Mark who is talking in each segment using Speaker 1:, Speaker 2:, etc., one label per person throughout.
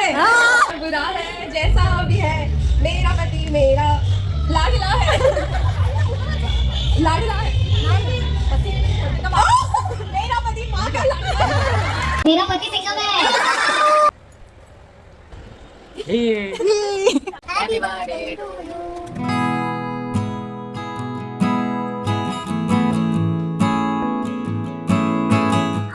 Speaker 1: में बुरा है जैसा भी है मेरा पति मेरा लाडला है लाडला है मेरा पति माँ का लाडला है
Speaker 2: मेरा पति सिंगल है। Happy birthday to you.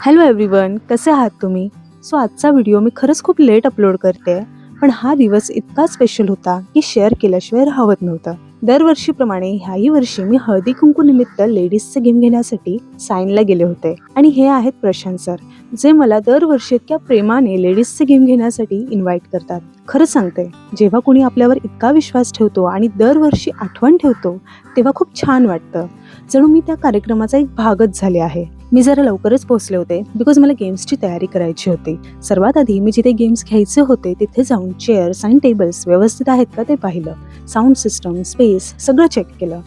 Speaker 3: Hello everyone, कसे आहात तुम्ही? सो आजचा व्हिडिओ मी खरंच खूप लेट अपलोड करते, पण हा दिवस इतका स्पेशल होता की शेअर केल्याशिवाय राहत नव्हतं. दरवर्षीप्रमाणे ह्याही वर्षी मी हळदी कुंकू निमित्त लेडीजचे गेम घेण्यासाठी साईनला गेले होते आणि हे आहेत प्रशांत सर, जे मला दरवर्षी इतक्या प्रेमाने लेडीजचे गेम घेण्यासाठी इन्व्हाइट करतात. खरं सांगते, जेव्हा कोणी आपल्यावर इतका विश्वास ठेवतो आणि दरवर्षी आठवण ठेवतो तेव्हा खूप छान वाटतं. जणू मी त्या कार्यक्रमाचा एक भागच झाले आहे. मी जरा लवकरच पोहोचले होते बिकॉज मला गेम्सची तयारी करायची होती. सर्वात आधी मी जिथे गेम्स घ्यायचे होते तिथे जाऊन चेअर्स आणि टेबल्स व्यवस्थित आहेत का ते पाहिलं. साऊंड सिस्टम, स्पेस सगळं चेक केलं.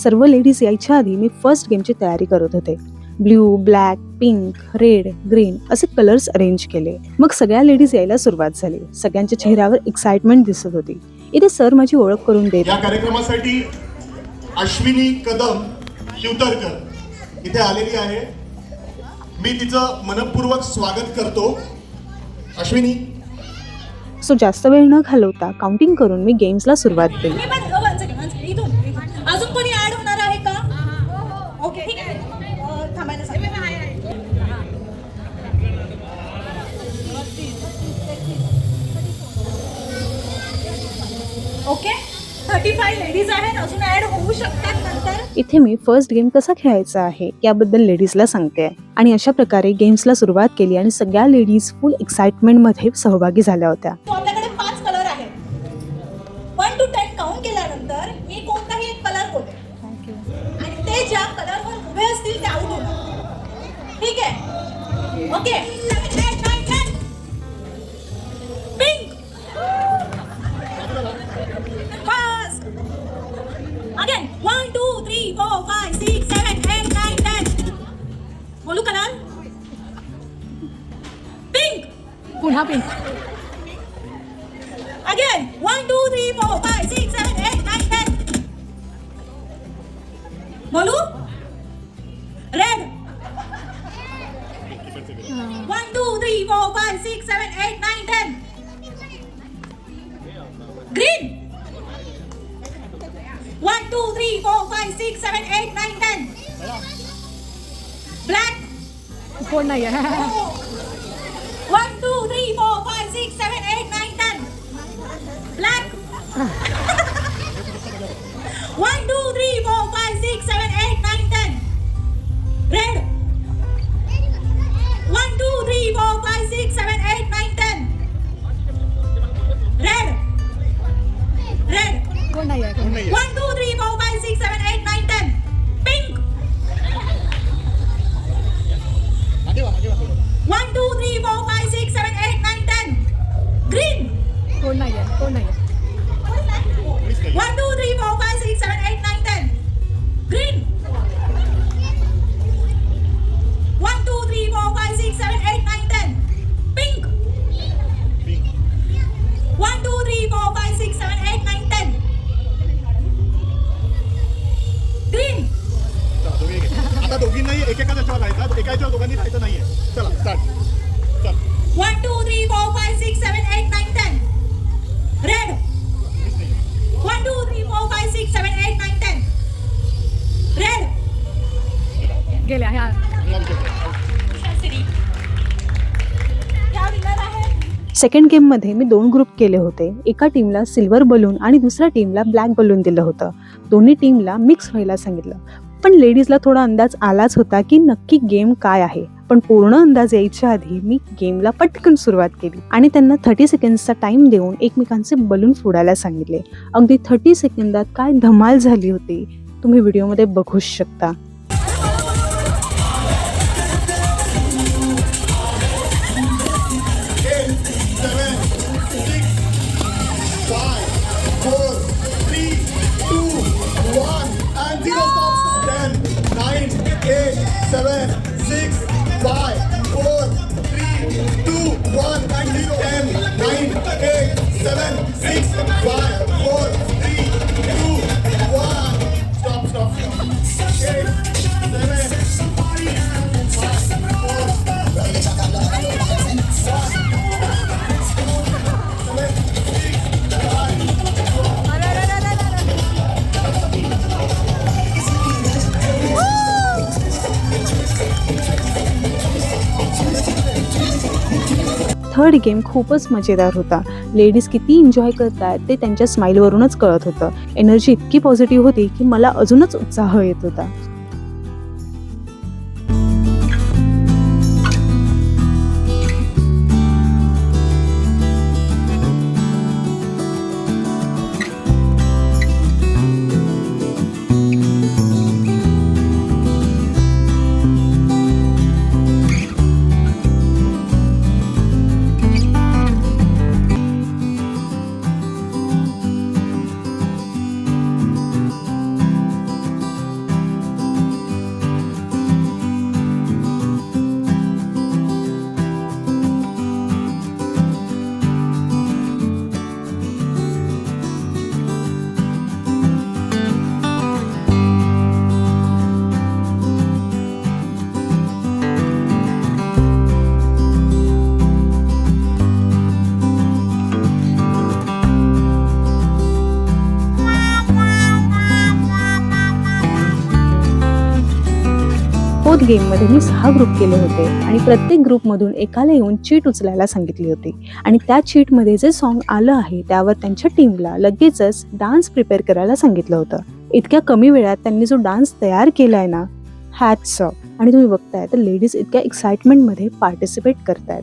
Speaker 3: सर्व लेडीज यायच्या आधी मी फर्स्ट गेमची तयारी करत होते. Blue, black, pink, red, green असे कलर्स अरेंज केले. मग सगळ्या लेडीज यायला सुरुवात झाली. सगळ्यांच्या चेहऱ्यावर एक्साइटमेंट दिसत होती. इथे सर माझी ओळख करून देत.
Speaker 4: या कार्यक्रमासाठी अश्विनी कदम शिवतरकर इथे आलेली आहे. मी तिचं मनपूर्वक स्वागत करतो. अश्विनी.
Speaker 3: सो जास्त वेळ न घालवता काउंटिंग करून मी गेम्सला सुरुवात केली.
Speaker 1: अजून कोणी ऍड होणार आहे का? ओके ठीक आहे, थांबायला सांग. ओके 35 लेडीज आहेत, अजून ऍड होऊ शकतात नंतर.
Speaker 3: इथे मी फर्स्ट गेम कसा खेळायचा आहे याबद्दल लेडीजला सांगते आणि अशा प्रकारे गेम्सला सुरुवात केली आणि सगळ्या लेडीज फुल एक्साइटमेंट मध्ये सहभागी झाल्या होत्या.
Speaker 1: आपल्याकडे 5 कलर आहेत. 1 to 10 काउंट केल्यानंतर मी कोणताही एक कलर बोलते आणि ते ज्या कलरवर उभे असतील ते आउट होणार. ठीक आहे? ओके. 7, 8, 9, 10. पिंक. फास्ट. अगेन 1 2 3 4 5 6 7 8 9 10. बोलू कलर. पिंक.
Speaker 2: पुन्हा पिंक.
Speaker 1: Again, 1 2 3 4 5 6 7 8 9 10. बोलू. Red. 1 2 3 4 5 6 7 8 9 10. Green. 1 2 3 4 5 6 7 8 9 10. Black.
Speaker 2: कोण नाही आहे.
Speaker 1: 1 2 3 4 5 6 7 8 9 10. Black. 1 2 3 4 5 6 7 8 9 10. Red. 1 2 3 4 5 6 7 8 9 10. Red. Red.
Speaker 2: कोण नाही आहे.
Speaker 1: 1 2 3 4 5 6 7 8 9 10. Pink. 1 2 3 4 5 6 7 8 9 10. Green.
Speaker 2: कोण नाही आहे. कोण नाही आहे.
Speaker 1: 1 2 3 4 5 6 7 8 9 10. Green. 1 2 3 4 5 6 7 8 9 10. Pink. 1 2 3 4 5 6 7 8 9 10. Green.
Speaker 4: आता दोघींनाही एकेका त्याच्यावर राहायचं, एकाच्या दोघांनी राहायचं नाहीये. चला स्टार्ट. चल.
Speaker 1: 1 2 3 4 5 6 7 8 9 10. Red. 1 2 3 4 5 6 7 8 9 10. Red.
Speaker 2: गेल्या ह्या.
Speaker 1: क्या विनर आहे?
Speaker 3: सेकंड गेम मध्ये मी 2 ग्रुप केले होते. एका टीमला सिल्वर बलून आणि दुसऱ्या टीमला ब्लॅक बलून दिलं होतं. दोन्ही टीमला मिक्स व्हायला सांगितलं. पण लेडीजला थोडा अंदाज आलाच होता की नक्की गेम काय आहे. पण पूर्ण अंदाज यायच्या आधी मी गेमला पटकन सुरुवात केली आणि त्यांना 30 सेकंड्सचा टाइम देऊन एकमेकांचे बलून फोडायला सांगितले. अगदी 30 सेकंदात काय धमाल झाली होती तुम्ही व्हिडिओमध्ये बघूच शकता. थर्ड गेम खूपच मजेदार होता. लेडीज किती एन्जॉय करतायत ते त्यांच्या स्माईलवरूनच कळत होतं. एनर्जी इतकी पॉझिटिव्ह होती की मला अजूनच उत्साह येत होता. फोर्थ गेममध्ये मी 6 ग्रुप केले होते आणि प्रत्येक ग्रुपमधून एकाला येऊन चीट उचलायला सांगितली होती आणि त्या चीटमध्ये जे सॉन्ग आलं आहे त्यावर त्यांच्या टीमला लगेचच डान्स प्रिपेअर करायला सांगितलं होतं. इतक्या कमी वेळात त्यांनी जो डान्स तयार केलाय ना, हॅट्स ऑफ. आणि तुम्ही बघताय तर लेडीज इतक्या एक्साइटमेंटमध्ये पार्टिसिपेट करतायत.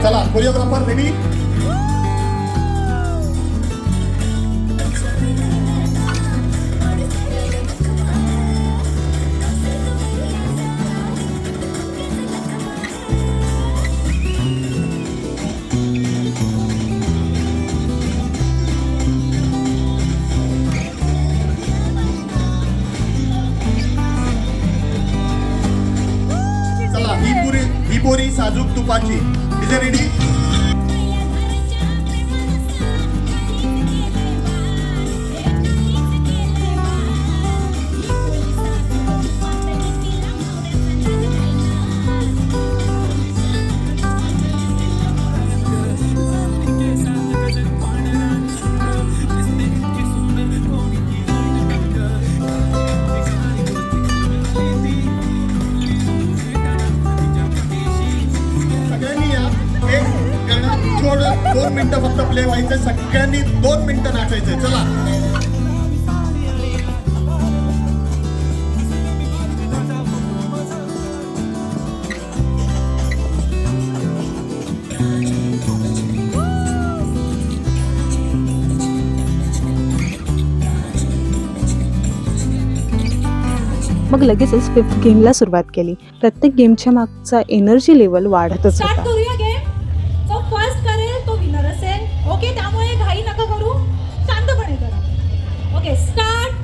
Speaker 4: चला कोरिओग्राफर रेडी. चला ही पोरी साजूक तुपाची. Is ready. थोडं 2 मिनिटं फक्त प्ले व्हायचं. सगळ्यांनी 2 मिनिटं नाचायचं. चला
Speaker 3: मग लगेचच 5th गेमला सुरुवात केली. प्रत्येक गेमच्या मागचा एनर्जी लेवल वाढतच
Speaker 1: स्टार्ट
Speaker 3: होता.
Speaker 1: करूया गेम. जो फर्स्ट करेल तो विनर असेल. ओके, त्यामुळे घाई नका करू, शांतपणे करा. Okay, start.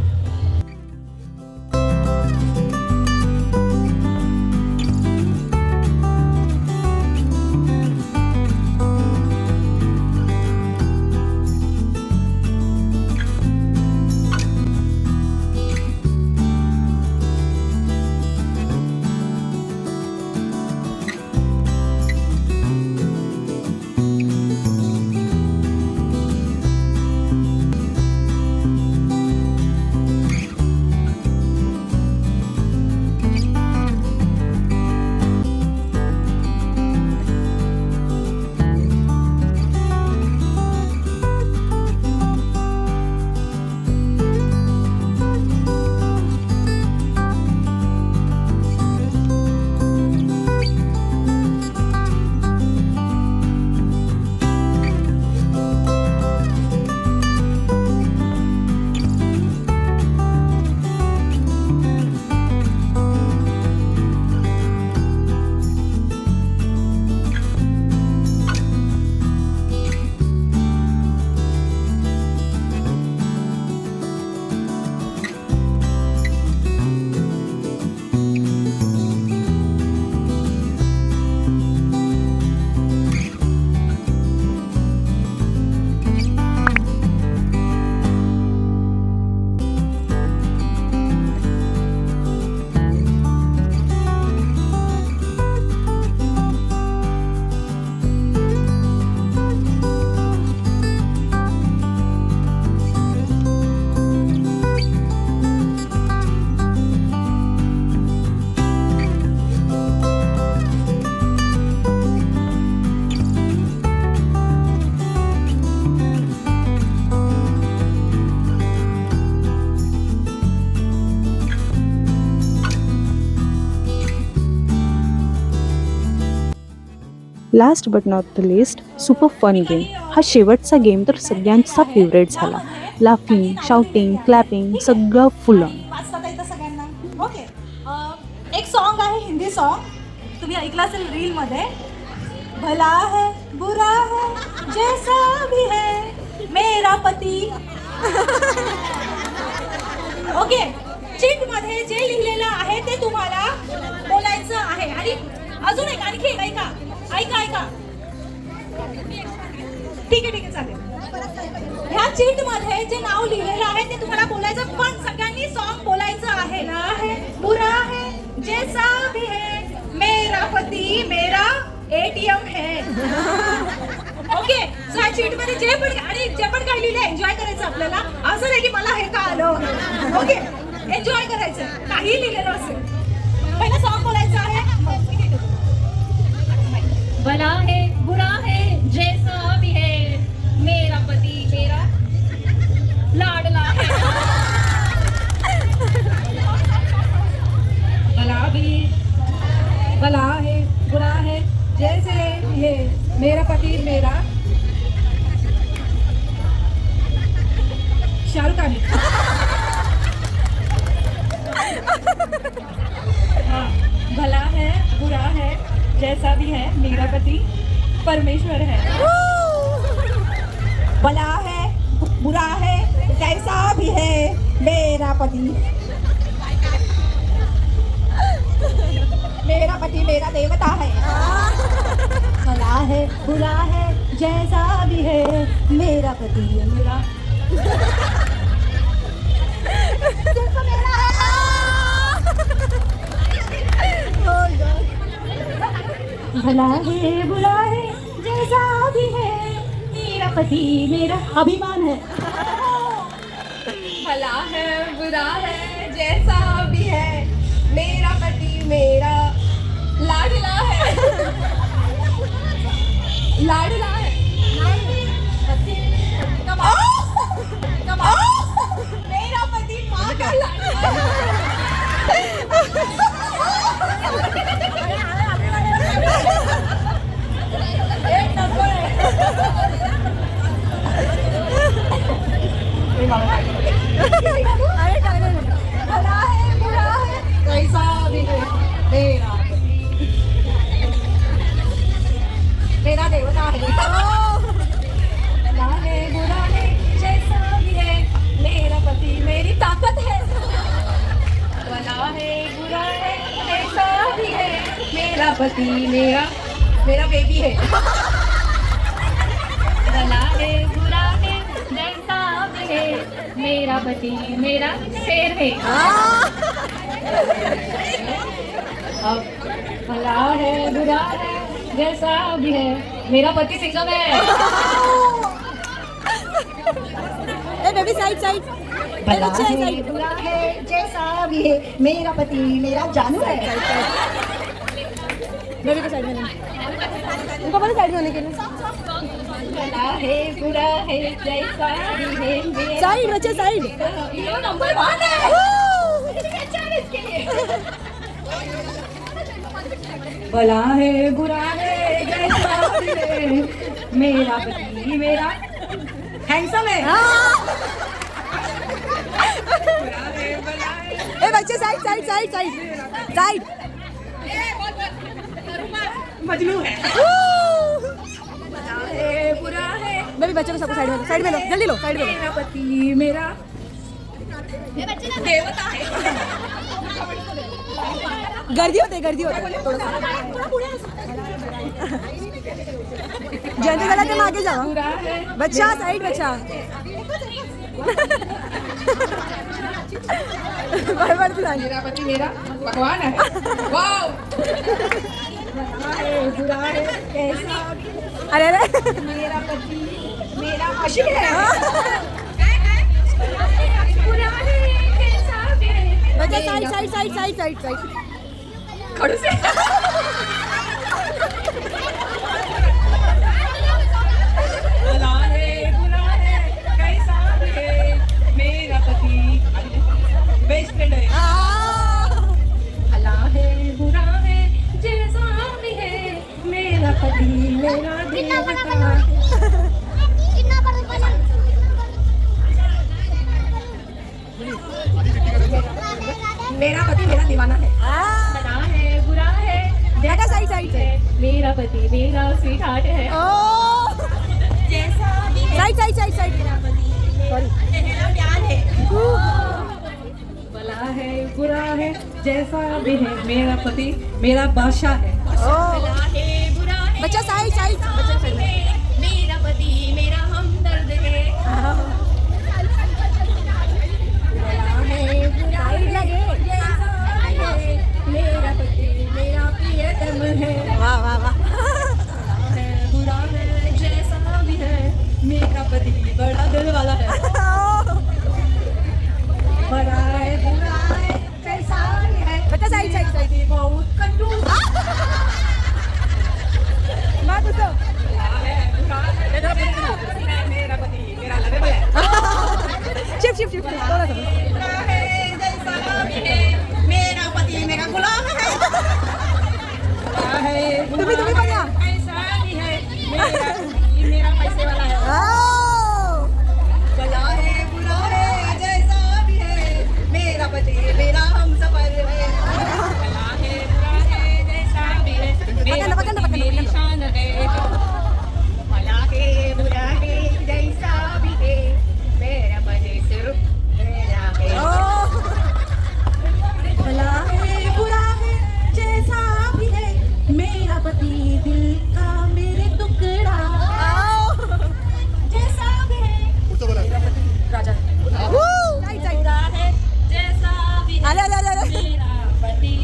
Speaker 3: Last but not the least super fun game. हा शेवटचा गेम तर सगळ्यांचा फेवरेट झाला. लाफिंग, शाउटिंग, क्लॅपिंग सगळं फुल ऑन.
Speaker 1: वाचता येतं सगळ्यांना. ओके, एक सॉन्ग आहे, हिंदी सॉन्ग, तुम्ही ऐकलं असेल रीलमध्ये. भला है बुरा है जैसा भी है मेरा पती. ओके, चीट मध्ये जे लिहिलेलं आहे ते तुम्हाला बोलायचं आहे. आणि अजून एक आणखी एक ऐका ऐका ऐका. ठीक आहे चालेल. ह्या चीट मध्ये जे नाव लिहिलेलं आहे ते तुम्हाला बोलायचं, पण सगळ्यांनी सॉन्ग बोलायचं आहे. है बुरा है जैसा भी है मेरा पती मेरा ATM है. ओके, सो ह्या चीट मध्ये जे पण काही लिहिलं एन्जॉय करायचं आपल्याला. असं नाही की मला हे का आलं. ओके, एन्जॉय करायचं काही लिहिलेलं असेल. पहिला सॉन्ग बोलायचं आहे.
Speaker 5: भला है बुरा है जैसा भी है मेरा पति मेरा लाडला है.
Speaker 1: भला है बुरा है जैसे ये मेरा पति मेरा शाहरुख खान. हाँ, भला है बुरा है जैसा भी है मेरा पति परमेश्वर है. भला है बुरा है जैसा भी है मेरा पति मेरा देवता है. भला है बुरा है जैसा भी है मेरा पति मेरा भला है बुरा है जैसा भी है मेरा पति मेरा अभिमान है.
Speaker 5: भला है बुरा है जैसा भी है मेरा पति मेरा लाडला है. लाडला है. मेरा पति माँ का लाडला एक नंबर है. भला है बुरा है कैसा भी है मेरा मेरा देवता है. भला है बुरा है जैसा भी है मेरा पति मेरी ताकत है. भला है बुरा है जैसा भी है मेरा पति मेरा बेबी है. भला है बुरा है जैसा भी है मेरा पति मेरा शेर है. अब भला है बुरा है जैसा भी है मेरा पति सिंघम है.
Speaker 1: Baby side side.
Speaker 5: भला है बुरा है जैसा भी है मेरा पति मेरा जानू है.
Speaker 2: बेबी को साइड में उनको बोलो साइड में होने के लिए.
Speaker 5: भला है बुरा है जैसा भी है मेरा
Speaker 2: साइड बच्चे साइड.
Speaker 5: ये नंबर 1 है. अच्छा है इसके लिए. भला है बुरा है जैसा भी है मेरा पति मेरा हैंडसम है.
Speaker 2: ए बच्चे side side side side side.
Speaker 5: Majnu है. भला है बुरा है
Speaker 2: बेबी बच्चों को सबको साइड में लो जल्दी लो साइड में लो.
Speaker 5: मेरा पति मेरा देवता है.
Speaker 2: गर्दी होते थोडंसं. जयंती ते मागे जावा.
Speaker 5: बुरा है
Speaker 2: बच्चा साइड बच्चा. बरोबर तू सांग.
Speaker 5: मेरा पति मेरा भगवान है. वाओ. भला है बुरा है कैसा
Speaker 2: अरे अरे
Speaker 5: मेरा पति मेरा आशिक है. बुरा है कैसा भी है
Speaker 2: बच्चा side side side side side side.
Speaker 5: खड़ूस है. भला है बुरा है कैसा भी है मेरा पति बेस्ट फ्रेंड है. भला है बुरा है जैसा भी है मेरा पति पति मेरा देवता मेरा पति मेरा दीवाना है भला है बुरा है
Speaker 2: बेटा साइड साइड से
Speaker 5: मेरा पति मेरा स्वीट हार्ट है जैसा भी है
Speaker 2: साइड साइड साइड साइड
Speaker 5: मेरा प्यार है भला है बुरा है जैसा भी है मेरा पति मेरा बादशाह है भला है बुरा है
Speaker 2: बच्चा साइड साइड बच्चा साइड
Speaker 5: मेरा पति मेरा हमदर्द है भला है बुरा है जैसा भी है मेरा पति मेरा प्रियतम है
Speaker 2: वाह वाह वाह
Speaker 5: है बुरा है जैसा भी है मेरा पति बड़ा दिल वाला है बड़ा है बुरा है कैसा भी है
Speaker 2: बच्चा साइड साइड साइड
Speaker 5: पति बहुत कंजूस
Speaker 2: माँ कुछ
Speaker 5: मेरा पति मेरा लवेबल है
Speaker 2: शिफ्ट शिफ्ट शिफ्ट थोड़ा सा
Speaker 5: बुरा है जैसा भी है मेरा पति मेरा गुलाम है बुरा है
Speaker 2: तुम्ही बघा
Speaker 5: ऐसा भी है मेरा पति मेरा पैसे वाला है भला है बुरा है जैसा भी है मेरा पति मेरा हमसफर है भला है बुरा है जैसा भी है मेरा पति मेरी शान है भला है बुरा है जैसा भी है मेरा पति सिर्फ मेरा है भला है बुरा है जैसा भी है मेरा पति दिल का मेरे टुकड़ा जैसा भी है
Speaker 4: पुढचं बोला.
Speaker 5: राजा
Speaker 2: साइड साइड
Speaker 5: बुरा है जैसा भी है
Speaker 2: आले आले आले आले
Speaker 5: मेरा पति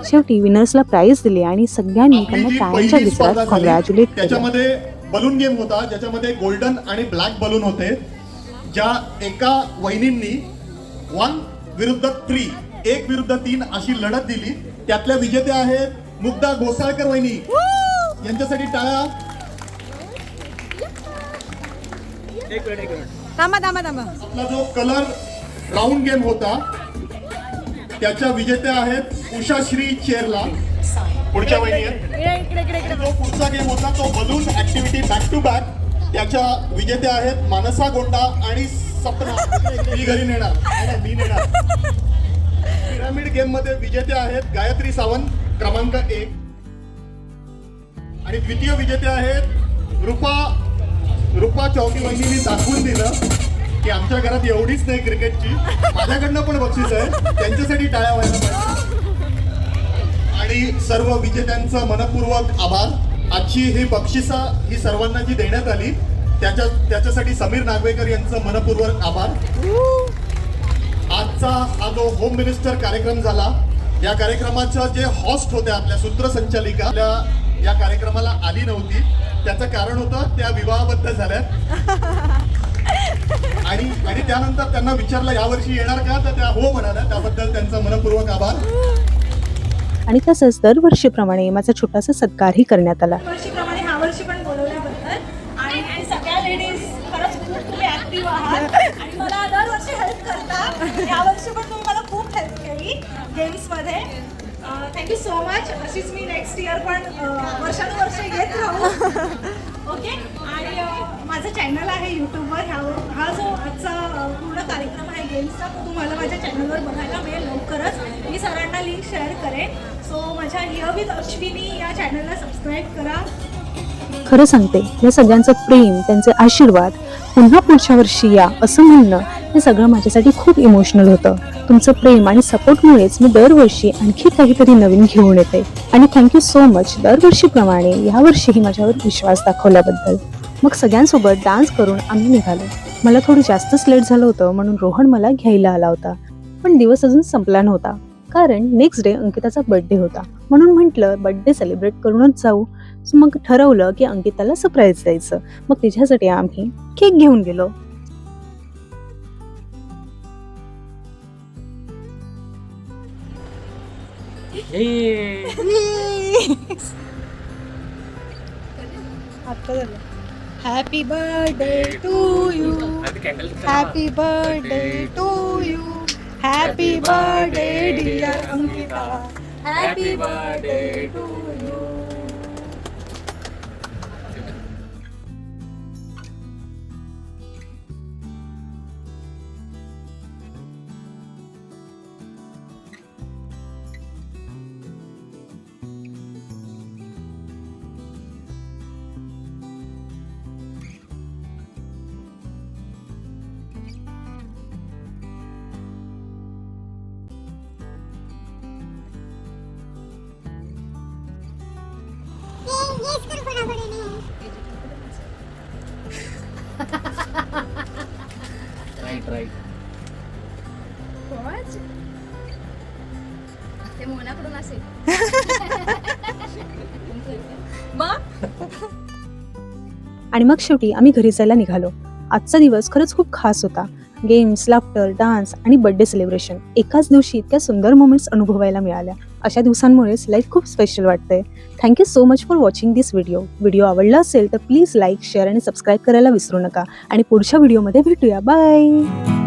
Speaker 3: शेवटी विनर्सला प्राइज दिले आणि सगळ्यांनी
Speaker 4: आपली
Speaker 3: त्यांना
Speaker 4: जी
Speaker 3: टाळ्यांच्या
Speaker 4: पहिली स्पर्धा
Speaker 3: गजरात
Speaker 4: झाली,
Speaker 3: कॉंग्रॅच्युलेट केलं.
Speaker 4: त्याच्यामध्ये बलून गेम होता ज्याच्यामध्ये गोल्डन आणि ब्लॅक बलून होते. ज्या एका वहिनींनी 1 विरुद्ध 3 1 विरुद्ध 3 अशी लढत दिली त्यातल्या विजेत्या आहेत मुग्धा घोसाळकर वहिनी. यांच्यासाठी टाळ्या.
Speaker 2: थांबा थांबा थांबा
Speaker 4: आपला जो कलर राऊंड गेम होता त्याच्या विजेत्या आहेत उषाश्री चेरला. पुढच्या वहिनी आहेत.
Speaker 2: इकडे इकडे इकडे
Speaker 4: जो पुढचा गेम होता तो balloon activity back to back त्याच्या विजेत्या आहेत मानसा गोंडा आणि सपना. मी घरी नेणार नाही, मी नेणार. पिरामिड गेम मध्ये विजेत्या आहेत गायत्री सावंत क्रमांक 1 आणि द्वितीय विजेत्या आहेत रूपा चौकी. वहिनींनी दाखवून दिलं की आमच्या घरात एवढीच नाही क्रिकेटची, माझ्याकडनं पण बक्षीस आहे. त्यांच्यासाठी टाळ्या व्हायला पाहिजे. आणि सर्व विजेत्यांचं मनपूर्वक आभार. आजची ही बक्षिसं ही सर्वांना जी देण्यात आली त्याच्यासाठी समीर नागवेकर यांचं मनपूर्वक आभार. आजचा हा जो होम मिनिस्टर कार्यक्रम झाला या कार्यक्रमाच्या जे हॉस्ट होत्या आपल्या सूत्रसंचालिका या कार्यक्रमाला आली नव्हती. त्याचं कारण होतं त्या विवाहाबद्ध झाल्या आणि त्यानंतर त्यांना विचारलं यावर्षी येणार का, तर त्या हो म्हणाल्या. त्याबद्दल त्यांचा मनपूर्वक आभार.
Speaker 3: आणि तसंच दरवर्षीप्रमाणे माझा छोटासा सत्कारही करण्यात आला.
Speaker 1: वर्षीप्रमाणे ह्या वर्षी पण बोलवल्याबद्दल आणि सगळ्या लेडीज खरंच खूप तुम्ही ऍक्टिव्ह आहात आणि मला दरवर्षी हेल्प करता. यावर्षी पण तुम्ही मला खूप हेल्प केली गेम्समध्ये. Thank you so much. अशीच मी नेक्स्ट इयर पण वर्षानुवर्ष येत राहू. ओके. आणि माझं चॅनल आहे यूट्यूबवर. हा जो आजचा पूर्ण कार्यक्रम आहे गेम्सचा तो तुम्हाला माझ्या चॅनलवर बघायला मिळेल लवकरच. मी सरांना लिंक शेअर करेन. सो माझ्या हिअर विथ अश्विनी या चॅनलला सबस्क्राईब करा.
Speaker 3: खरं सांगते, या सगळ्यांचं प्रेम, त्यांचे आशीर्वाद, पुन्हा पुढच्या वर्षी या असं म्हणणं, हे सगळं माझ्यासाठी खूप इमोशनल होतं. तुमचं प्रेम आणि सपोर्टमुळेच मी दरवर्षी आणखी काहीतरी नवीन घेऊन येते. आणि थँक्यू सो मच दरवर्षीप्रमाणे यावर्षीही माझ्यावर विश्वास दाखवल्याबद्दल. मग सगळ्यांसोबत डान्स करून आम्ही निघालो. मला थोडं जास्तच लेट झालं होतं म्हणून रोहन मला घ्यायला आला होता. पण दिवस अजून संपला नव्हता, कारण नेक्स्ट डे अंकिताचा बर्थडे होता. म्हणून म्हटलं बर्थडे सेलिब्रेट करूनच जाऊ. मग ठरवलं की अंकिताला सरप्राईज द्यायचं. मग तिच्यासाठी आम्ही केक घेऊन गेलो.
Speaker 2: Happy birthday to you, happy birthday to you,
Speaker 3: happy birthday dear Ankita. Happy birthday to you.
Speaker 2: ते मोनाकडून असेल.
Speaker 3: आणि मग शेवटी आम्ही घरी जायला निघालो. आजचा दिवस खरंच खूप खास होता. गेम्स, लाफ्टर, डान्स आणि बर्थडे सेलिब्रेशन एकाच दिवशी इतक्या सुंदर मोमेंट्स अनुभवायला मिळाल्या. अशा दिवसांमुळेच लाईफ खूप स्पेशल वाटतंय. Thank you so much for watching this video. Video आवडला असेल तर प्लीज लाईक, शेअर आणि सबस्क्राईब करायला विसरू नका. आणि पुढच्या व्हिडिओमध्ये भेटूया. बाय.